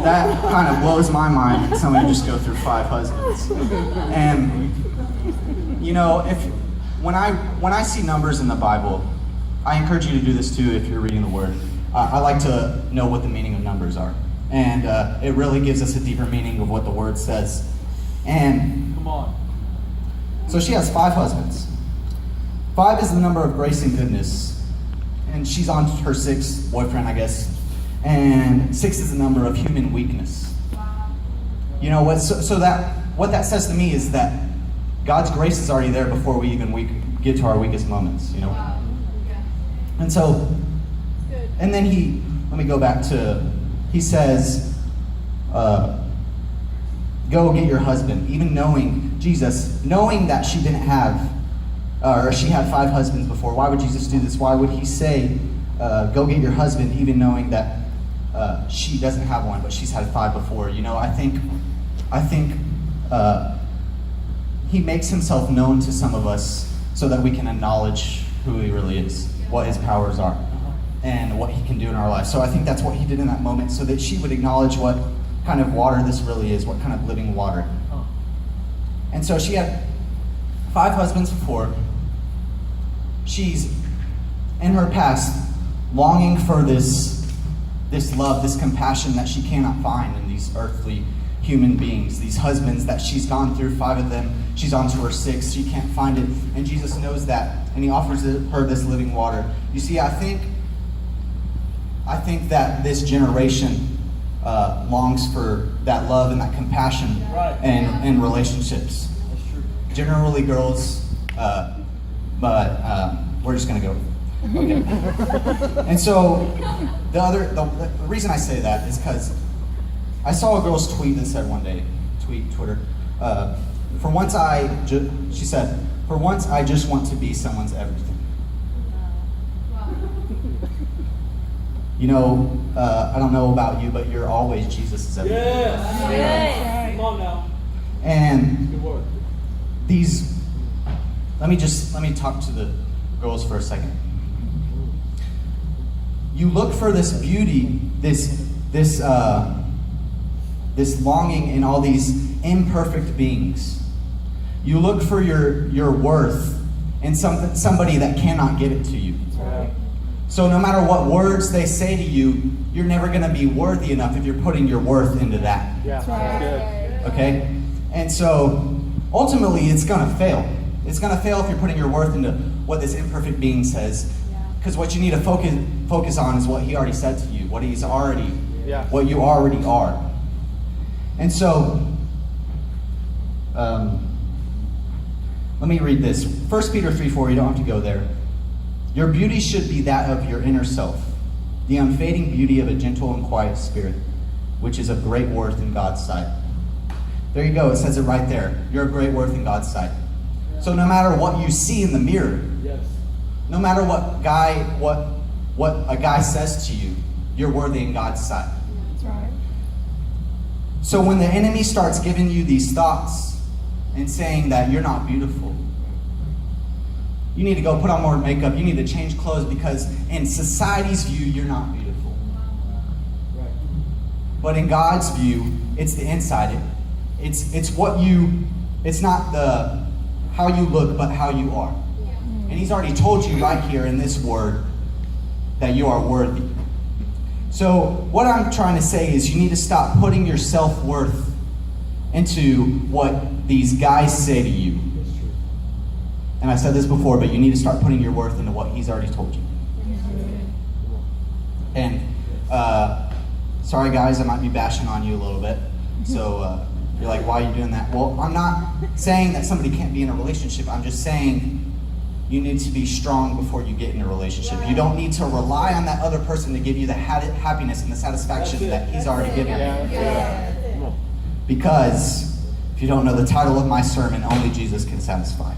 That kind of blows my mind that somebody just go through 5 husbands. And you know, when I see numbers in the Bible, I encourage you to do this too if you're reading the Word. I like to know what the meaning of numbers are, and it really gives us a deeper meaning of what the Word says. And come on. So she has 5 husbands. 5 is the number of grace and goodness, and she's on her 6th boyfriend, I guess. And 6 is the number of human weakness. You know what? So that what that says to me is that God's grace is already there before we even get to our weakest moments. You know. And so, and then let me go back to, he says, go get your husband. Even knowing Jesus, knowing that she didn't have, or she had 5 husbands before. Why would Jesus do this? Why would he say, go get your husband, even knowing that she doesn't have one, but she's had 5 before? You know, I think he makes himself known to some of us so that we can acknowledge who he really is, what his powers are, and what he can do in our lives. So I think that's what he did in that moment, so that she would acknowledge what kind of water this really is, what kind of living water. And so she had 5 husbands before. She's, in her past, longing for this love, this compassion that she cannot find in these earthly human beings, these husbands that she's gone through 5 of them. She's on to her 6th. She can't find it. And Jesus knows that, and he offers her this living water. You see, I think that this generation longs for that love and that compassion and relationships. That's true. Generally girls, but we're just going to go. Okay. And so the reason I say that is because I saw a girl's tweet that said one day, Twitter, she said, for once I just want to be someone's everything. You know, I don't know about you, but you're always Jesus' everything. Yes. Come on now. And Good word. let me talk to the girls for a second. You look for this beauty, this longing in all these imperfect beings. You look for your worth in somebody that cannot give it to you. So no matter what words they say to you, you're never going to be worthy enough if you're putting your worth into that. Yeah. Good. Okay? And so ultimately it's going to fail. It's going to fail if you're putting your worth into what this imperfect being says. Because what you need to focus on is what he already said to you, what you already are. And so, let me read this. 1 Peter 3:4, you don't have to go there. Your beauty should be that of your inner self, the unfading beauty of a gentle and quiet spirit, which is of great worth in God's sight. There you go, it says it right there. You're of great worth in God's sight. So no matter what you see in the mirror, no matter what a guy says to you, you're worthy in God's sight. That's right. So when the enemy starts giving you these thoughts and saying that you're not beautiful, you need to go put on more makeup, you need to change clothes because in society's view, you're not beautiful. But in God's view, it's the inside. It's not how you look, but how you are. And he's already told you right here in this word that you are worthy. So what I'm trying to say is you need to stop putting your self-worth into what these guys say to you. And I said this before, but you need to start putting your worth into what he's already told you. And sorry guys, I might be bashing on you a little bit. So you're like, why are you doing that? Well, I'm not saying that somebody can't be in a relationship. I'm just saying you need to be strong before you get in a relationship. You don't need to rely on that other person to give you the happiness and the satisfaction that he's already given you. Because if you don't know the title of my sermon, only Jesus can satisfy.